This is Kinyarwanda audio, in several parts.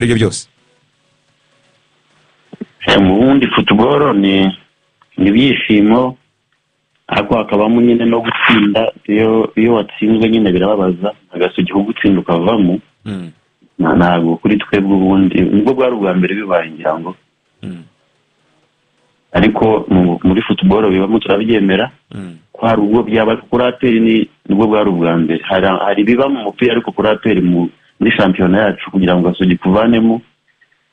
ibyo byose mu bundi football ni ibyishimo ariko hakabamo nyine no gutsinda. Iyo watsinzwe nyine birababaza, Gasogi kugutsinda ukavamo ntabwo kuri twebwe ubundi nubwo bwari ubwa mbere bibaye ngira ngo, ariko muri football bibamo turabyemera ko hari ubwo byaba kuri APR nubwo bwari ubwa mbere. Hari biba mu mupira ariko kuri APR muri shampiyona yacu kugira ngo Gasogi kuvanemo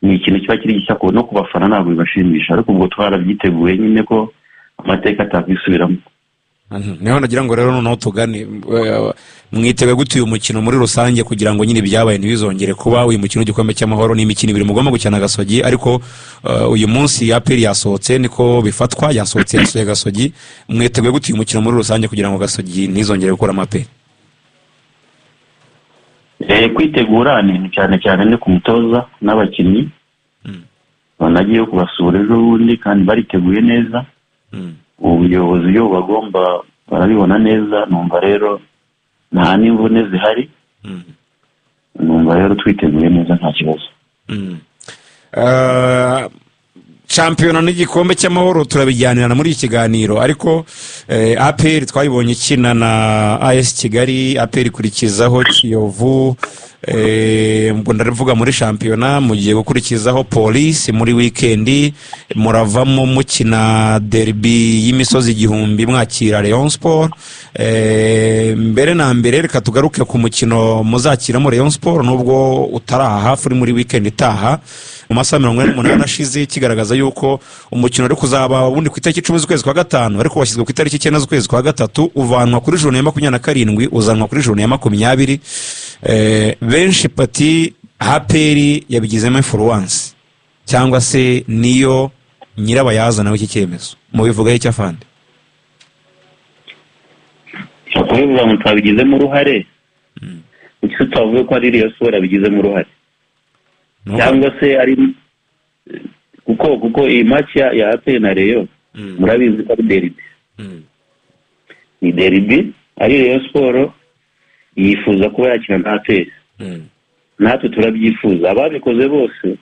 ni ikintu kiba kiri gishya no kubafana ntabwo bibashimisha, ariko ubwo twarabyiteguye nyine ko amateka atakwisubiramo. Niho nagira ngo rero noneho tugane mwiteguye gute uyu mukino muri rusange kugira ngo nyine ibyabaye ntibizongere kuba. Uyu mukino w'igikombe cy'amahoro ni imikino ibiri mugomba gukina Gasogi, ariko uyu munsi APR yasohotse niko bifatwa, yasohotse yasuye Gasogi. Mwiteguye gute uyu mukino muri rusange kugira ngo Gasogi ntizongere gukora APR? Kwitegura ni cyane cyane ni ku mutoza n'abakinnyi banagiye kubasura ejo bundi kandi bariteguye neza. Ubuyobozi iyo bagomba barabibona neza, numva rero nta n'imvune zihari, numva rero twiteguye neza nta kibazo. Shampiyona n'igikombe cy'amahoro turabijyanirana muri iki kiganiro, ariko APR twayibonye ikina na AS Kigali, APR ikurikizaho Kiyovu, mbwo ndavuga muri shampiyona mugiye gukurikizaho Police muri weekend, muravamo mukina derby y'imisozi igihumbi mwakira Rayon Sport. Mbere na mbere reka tugaruke ku mukino muzakiramo Rayon Sport nubwo utaraha hafi muri weekend itaha mu masaha 48 ashize, kigaragaza yuko umukino ari kuzaba ubundi ku itariki 10 z'ukwezi kwa gatanu, ariko washyizwe ku itariki 9 z'ukwezi kwa gatatu, uvanwa kuri jone ya 27 uzanwa kuri jone ya 20. Benshi pati APR yabigizemo influence cyangwa se niyo nyirabayazana w'iki cyemezo, mubivuga iki afande? Kuvuga ngo twabigizemo uruhare, icyo twavuye ko ari Rayon Sport abigizemo uruhare cyangwa se ari kuko iyi match ya APR na Rayon murabizi ko ari derby. Ni derby, ari Rayon Sport yifuza kuba yakina na APR, natwe turabyifuza, ababikoze bose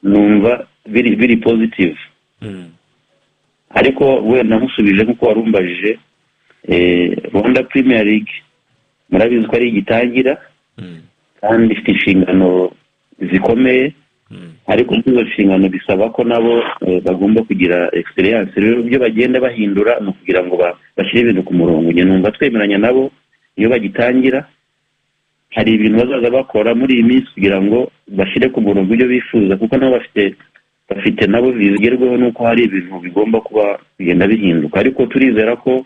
numva biri positive. Ariko wenda musubije nkuko warumbajije, Rwanda Premier League murabizi ko ari igitangira kandi ifite inshingano zikomeye, ariko izo nshingano bisaba ko nabo bagomba kugira experience. Rero ibyo bagenda bahindura no kugira ngo bashyire ibintu ku murongo. Nge numva twemeranya nabo iyo bagitangira hari ibintu bazaza bakora muri iyi minsi kugira ngo bashyire ku murongo ibyo bifuza, kuko nabo bafite nabo bigerweho nuko hari ibintu bigomba kuba bigenda bihinduka. Ariko turizera ko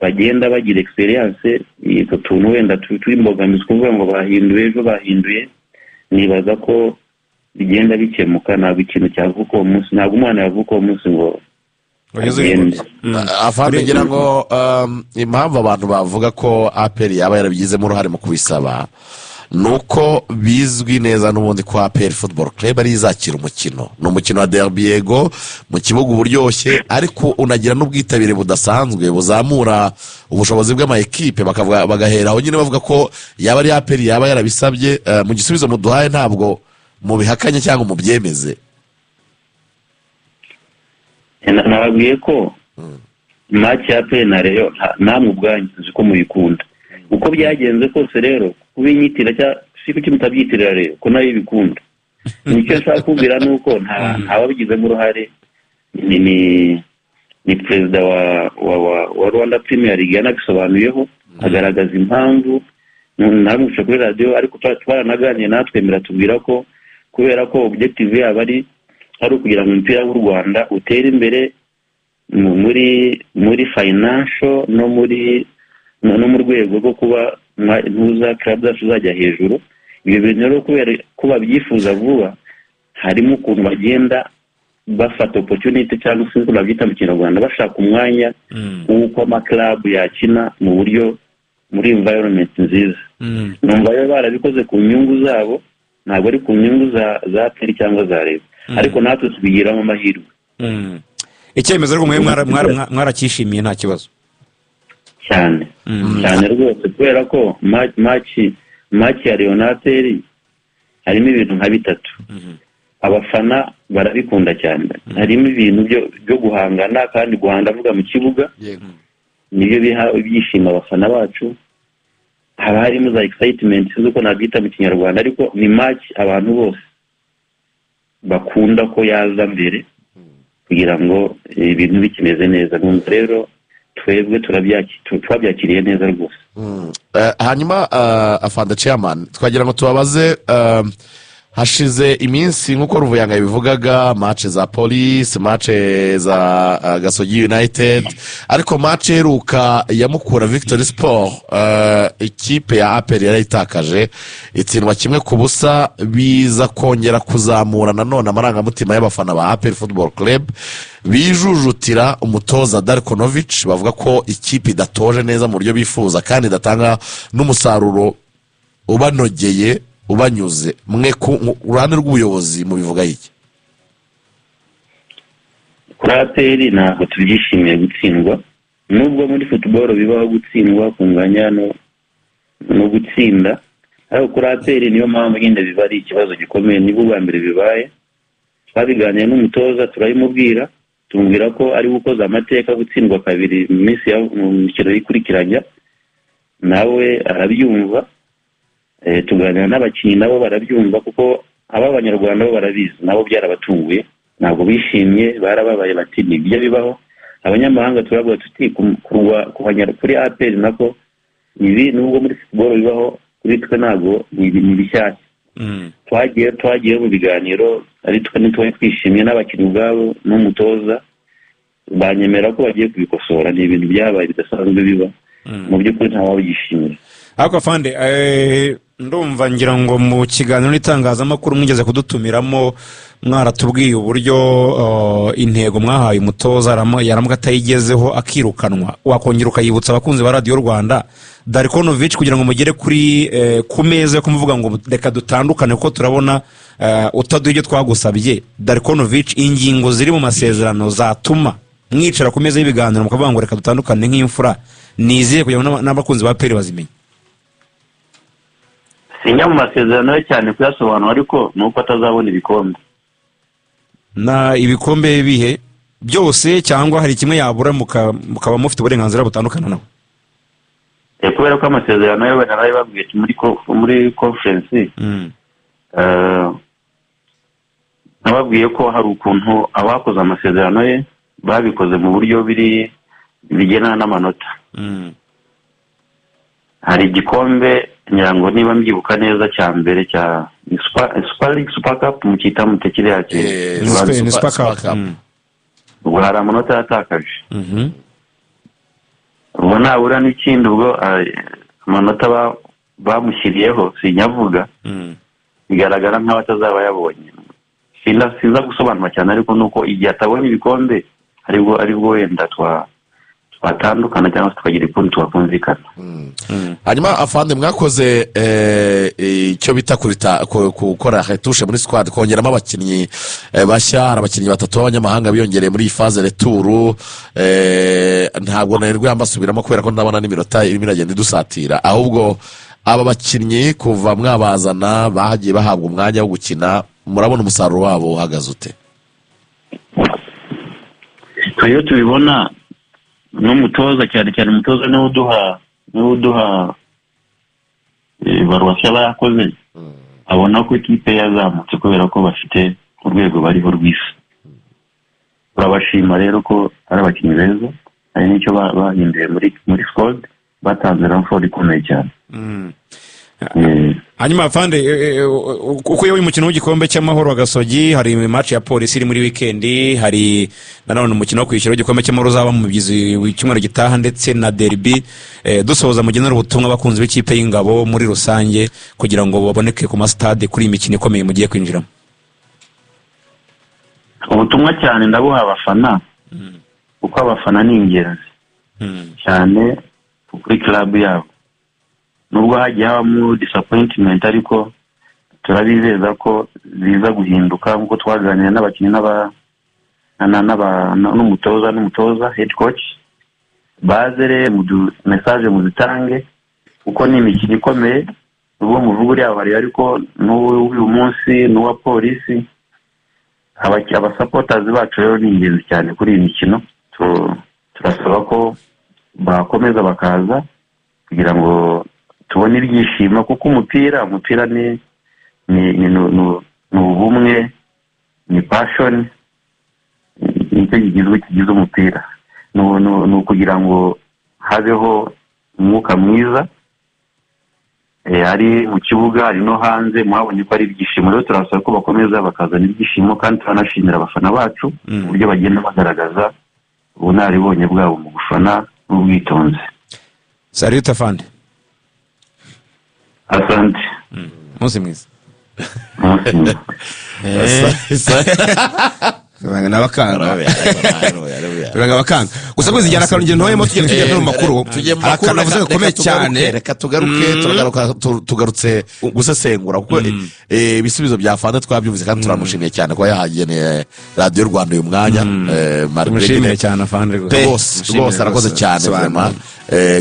bagenda bagira experience. Iko tuntu wenda turimbogamiza kuvuga ngo bahinduye ejo bahinduye, nibaza ko bigenda bikemuka. Ntabwo ikintu cyavuka uwo munsi, ntabwo umwana yavuka uwo munsi ngo afande. Ngira ngo impamvu abantu bavuga ko APR yaba yarabigizemo uruhare mu kubisaba nuko bizwi neza n'ubundi ko APR Football Club ari izakira umukino. Ni umukino wa derby, yego mu kibuga uburyoshye, ariko unagira n'ubwitabire budasanzwe buzamura ubushobozi bw'ama equipe, bagahera aho nyine bavuga ko yaba ari APR yaba yarabisabye. Mu gisubizo muduhaye ntabwo mubihakanye cyangwa mubyemeze. Nababwiye ko match ya APR na Rayon namwe ubwanyu uzi ko mubikunda, uko byagenze kose. Rero kubinyitira siko kimutabyitira rero ko nayo bikunda. Nicyo nshaka kubwira nuko nta wabigizemo uruhare. Ni perezida wa Rwanda Premier League yanabisobanuyeho, agaragaza impamvu. Naramufashe kuri radio, ariko twaranaganiye natwemera tubwira ko kubera ko objective yaba ari ukugira ngo umupira w'u Rwanda utere imbere muri financial no mu rwego rwo kuba ntuza club zacu zajya hejuru. Ibyo bintu rero kubera ko babyifuza vuba, harimo ukuntu bagenda bafata opportunity cyangwa se uko babyita mu Kinyarwanda bashaka umwanya w'uko ama club yakina mu buryo muri environment nziza. Numva rero barabikoze ku nyungu zabo, ntabwo ari ku nyungu za APR cyangwa za Rayon, ariko natwe tubigiramo amahirwe. Icyemezo rero mwarakishimiye nta kibazo cyane rwose, kubera ko match ya Rayon APR harimo ibintu nka bitatu. Abafana barabikunda cyane, harimo ibintu byo guhangana, kandi guhanga avuga mu kibuga nibyo biha ibyishimo abafana bacu. Haba harimo za excitement z'uko nabyita mu kinyarwanda, ariko ni match abantu bose bakunda ko yaza mbere kugira ngo ibintu bikimeze neza. Numva rero twebwe twabyakiriye neza rwose. Hanyuma afande chairman, twagira ngo tubabaze, hashize iminsi nk'uko Ruvuyanga yabivugaga, match za Police, match za Gasogi United, ariko match heruka ya Mukura Victory Sport, ikipe ya APR yarayitakaje itsindwa 1-0, biza kongera kuzamura nanone amarangamutima y'abafana ba APR Football Club, bijujutira umutoza Darkonovic, bavuga ko ikipe idatoje neza mu buryo bifuza kandi idatanga n'umusaruro ubanogeye ubanyuze. Mwe ku ruhande rw'ubuyobozi mubivuga iki? Kuri APR ntabwo tubyishimiye gutsindwa, nubwo muri football bibaho gutsindwa, kunganya no gutsinda, ariko kuri APR niyo mpamvu nyine biba ari ikibazo gikomeye. Nibwo bwa mbere bibaye, twabiganiye n'umutoza turabimubwira, tumubwira ko ari gukoza amateka gutsindwa kabiri mu minsi mu mikino ikurikiranya, nawe arabyumva. Tuganira n'abakinnyi nabo barabyumva, kuko ab'abanyarwanda bo barabizi, nabo byarabatunguye, ntabwo bishimye, barababaye bati nibyo bibaho. Abanyamahanga turavuga tuti kuri APR nako ibi nubwo muri football bibaho, kuri twe ntabwo ni bishyashya. Twagiye mu biganiro, ari twe twishimye n'abakinnyi ubwabo n'umutoza banyemera ko bagiye kubikosora. Ni ibintu byabaye bidasanzwe biba, mu by'ukuri ntawe wabishimira. Ariko afande, ndumva ngira ngo mu kiganiro n'itangazamakuru mwigeze kudutumiramo, mwaratubwiye uburyo intego mwahaye umutoza yaramuka atayigezeho akirukanwa. Wakongera ukayibutsa abakunzi ba Radio Rwanda Darkonovic kugira ngo mugere kuri ku meza yo kumuvuga ngo reka dutandukane, kuko turabona utaduha ibyo twagusabye. Darkonovic, ingingo ziri mu masezerano zatuma mwicara ku meza y'ibiganiro mukavuga ngo reka dutandukane nk'imfura, niziye kugira ngo n'abakunzi ba APR bazimenye? Sinya mu masezerano ye cyane kuyasobanura, ariko nuko atazabona ibikombe. Na ibikombe bihe byose, cyangwa hari kimwe yabura mukaba mufite uburenganzira butandukana nawe? Kubera ko amasezerano ye bari babwiye muri conference, nababwiye ko hari ukuntu abakoze amasezerano ye babikoze mu buryo bigena n'amanota. Hari igikombe nyirango niba mbyibuka neza cya mbere cya Super League, Super Cup mu cyita mutekere yake, ni Super Cup. Ubwo hari amanota yatakaje. Ubwo nabura n'ikindi, ubwo amanota bamushyiriyeho sinyavuga, bigaragara nk'aho atazaba yabonye. Sinza gusobanura cyane, ariko nuko igihe atabonye ibikombe aribwo wenda twatandukana cyangwa tukagira ikundi twakumvikana. Hanyuma afande, mwakoze icyo bita gukora retouche muri squad, kongeramo abakinnyi bashya. Hari abakinnyi 3 b'abanyamahanga biyongereye muri iyi phase retour. Ntabwo narirwe ambasubiramo kubera ko ndabona n'iminota irimo iragenda idusatira, ahubwo aba bakinnyi kuva mwabazana bahagiye bahabwa umwanya wo gukina, murabona umusaruro wabo uhagaze ute? Iyo tubibona n'umutoza, cyane cyane umutoza niwe uduha baruwasi aba yakoze, abona ko ikipe yazamutse kubera ko bafite urwego bariho rw'isi. Turabashima rero ko ari abakinnyi beza, hari n'icyo bahinduye muri squad, batanze ramford ikomeye cyane. Hanyuma afande, uko yewe umukino w'igikombe cy'amahoro Gasogi, hari match ya Police iri muri weekend, hari nanone umukino wo kwishyura w'igikombe cy'amahoro uzaba mu bigizi w'icyumweru gitaha, ndetse na derby. Dusoza mugenera ubutumwa abakunzi b'ikipe y'Ingabo muri rusange kugira ngo baboneke ku stade kuri imikino ikomeye mugiye kwinjiramo. Ubutumwa cyane ndabuha abafana, kuko abafana ni ingenzi cyane kuri club yabo. Nubwo hagiye habamo disappointment, ariko turabizeza ko biza guhinduka, nk'uko twaganira n'abakinnyi n'umutoza head coach. Bazere message muzitange, kuko ni imikino ikomeye, uwo muvugo uriya bari ariko n'uyu munsi n'uwa polisi abasapotazi bacu rero ni ingenzi cyane kuri iyi mikino. Turasaba ko bakomeza bakaza kugira ngo tubone ibyishimo, kuko umupira ni ubumwe, ni passion, nicyo kigize umupira. Ni ukugira ngo habeho umwuka mwiza, ari mu kibuga ari no hanze, muhabonye ko ari ibyishimo. Rero turasaba ko bakomeza bakazana ibyishimo, kandi turanashimira abafana bacu uburyo bagenda bagaragaza ubunararibonye bwabo mu gufana n'ubwitonzi. Salut afande. Asante. Munsi mwiza. Turangabakanga gusa kwizijyana akarongera ntoyemo tugenda no makuru akanavuze gakomeye cyane. Reka tugarutse gusesengura kuko ibisubizo bya Fande twabyumvise kandi turamushimiye cyane ko yahageneye Radio Rwanda uyu mwanya. Mushimiye cyane Fande rwose arakoze cyane vraiment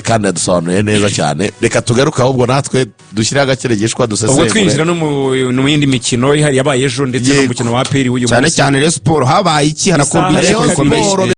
kandi yadusobanuye neza cyane. Reka tugaruke ahubwo natwe dushyire agakeregeshwa dusesengura. Ubwo twinjira no mu yindi mikino ihari yabaye ejo ndetse no mu mukino wa APR w'uyu cyane cyane Rayon Sport habaye iki hanakorwa iki?